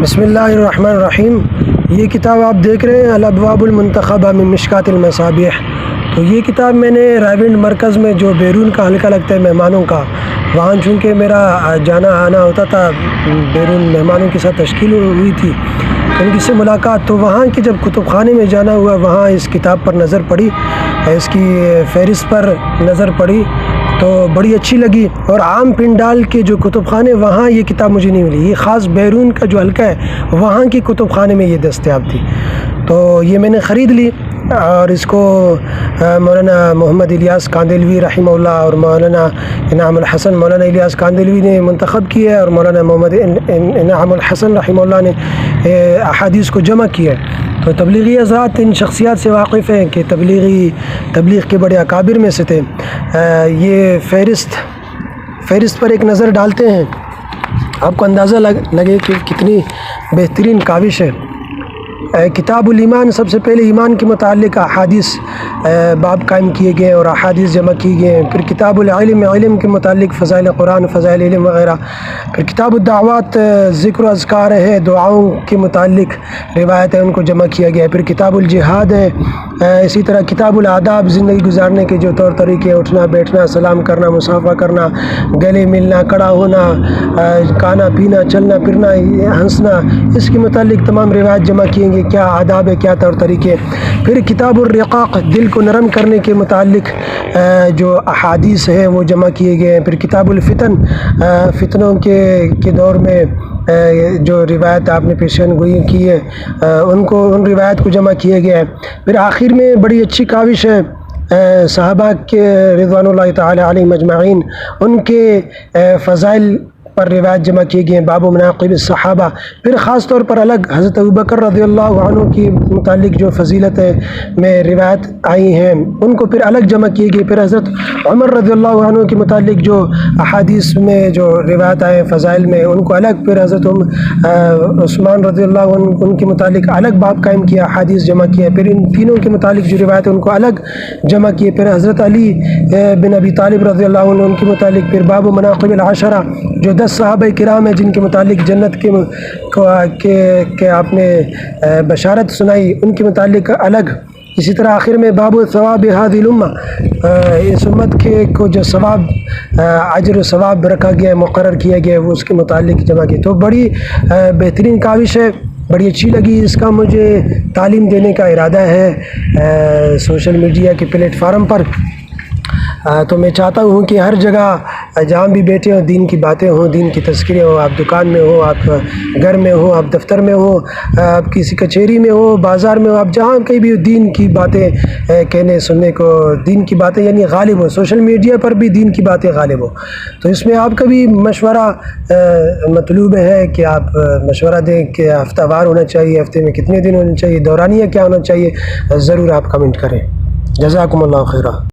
بسم اللہ الرحمن الرحیم۔ یہ کتاب آپ دیکھ رہے ہیں الابواب المنتخبہ من مشکات المصابیح۔ تو یہ کتاب میں نے رائیونڈ مرکز میں جو بیرون کا حلقہ لگتا ہے مہمانوں کا، وہاں چونکہ میرا جانا آنا ہوتا تھا، بیرون مہمانوں کے ساتھ تشکیل ہوئی تھی ان کی سے ملاقات، تو وہاں کے جب کتب خانے میں جانا ہوا وہاں اس کتاب پر نظر پڑی، اس کی فہرست پر نظر پڑی تو بڑی اچھی لگی۔ اور عام پنڈال کے جو کتب خانے وہاں یہ کتاب مجھے نہیں ملی، یہ خاص بیرون کا جو حلقہ ہے وہاں کی کتب خانے میں یہ دستیاب تھی، تو یہ میں نے خرید لی۔ اور اس کو مولانا محمد الیاس کاندھلوی رحمہ اللہ اور مولانا انعام الحسن، مولانا الیاس کاندھلوی نے منتخب کیا ہے اور مولانا محمد انعام الحسن رحمہ اللہ نے احادیث کو جمع کیا ہے۔ تو تبلیغی حضرات ان شخصیات سے واقف ہیں کہ تبلیغ کے بڑے اکابر میں سے تھے۔ یہ فہرست پر ایک نظر ڈالتے ہیں، آپ کو اندازہ لگے کہ کتنی بہترین کاوش ہے۔ کتاب الایمان، سب سے پہلے ایمان کے متعلق احادیث باب قائم کیے گئے اور احادیث جمع کی گئے ہیں۔ پھر کتاب العلم، علم کے متعلق فضائل قرآن، فضائل علم وغیرہ۔ پھر کتاب الدعوات، ذکر و اذکار ہے، دعاؤں کے متعلق روایت ہے، ان کو جمع کیا گیا ہے۔ پھر کتاب الجہاد ہے، اسی طرح کتاب الآداب، زندگی گزارنے کے جو طور طریقے، اٹھنا بیٹھنا، سلام کرنا، مصافحہ کرنا، گلے ملنا، کھڑا ہونا، کھانا پینا، چلنا پھرنا، ہنسنا، اس کے متعلق تمام روایت جمع کیے گے، کیا آداب ہے، کیا طور طریقے۔ پھر کتاب الرقاق، دل کو نرم کرنے کے متعلق جو احادیث ہیں وہ جمع کیے گئے ہیں۔ پھر کتاب الفتن، فتنوں کے دور میں جو روایت آپ نے پیشن گوئی کی ہے ان روایت کو جمع کیے گئے ہیں۔ پھر آخر میں بڑی اچھی کاوش ہے صحابہ کے رضوان اللہ تعالی علیہم اجمعین، ان کے فضائل پر روایت جمع کیے گئے ہیں، باب مناقب الصحابہ۔ پھر خاص طور پر الگ حضرت ابوبکر رضی اللہ عنہ کی متعلق جو فضیلت میں روایت آئی ہیں ان کو پھر الگ جمع کیے گئے۔ پھر حضرت عمر رضی اللہ عنہ کے متعلق جو احادیث میں جو روایت آئے فضائل میں ان کو الگ، پھر حضرت عثمان رضی اللہ عنہ ان کے متعلق الگ باب قائم کیا، احادیث جمع کیا۔ پھر ان تینوں کے متعلق جو روایت ہے ان کو الگ جمع کیے۔ پھر حضرت علی بن ابی طالب رضی اللہ عنہ ان کے متعلق پھر باب مناقب العشرہ، جو 10 صحابہ کرام ہیں جن کے متعلق جنت کے آپ نے بشارت سنائی، ان کے متعلق الگ۔ اسی طرح آخر میں باب ثواب هذه الامہ، اس امت کو جو ثواب، اجر و ثواب رکھا گیا ہے، مقرر کیا گیا ہے، وہ اس کے متعلق جمع کی۔ تو بڑی بہترین کاوش ہے، بڑی اچھی لگی۔ اس کا مجھے تعلیم دینے کا ارادہ ہے سوشل میڈیا کے پلیٹ فارم پر، تو میں چاہتا ہوں کہ ہر جگہ جہاں بھی بیٹھے ہوں دین کی باتیں ہوں، دین کی تذکرے ہوں، آپ دکان میں ہو، آپ گھر میں ہو، آپ دفتر میں ہو، آپ کسی کچہری میں ہو، بازار میں ہو، آپ جہاں کہیں بھی دین کی باتیں کہنے سننے کو، دین کی باتیں یعنی غالب ہو، سوشل میڈیا پر بھی دین کی باتیں غالب ہو۔ تو اس میں آپ کا بھی مشورہ مطلوب ہے کہ آپ مشورہ دیں کہ ہفتہ وار ہونا چاہیے، ہفتے میں کتنے دن ہونے چاہیے، دورانیہ کیا ہونا چاہیے، ضرور آپ کمنٹ کریں۔ جزاکم اللہ خیرہ۔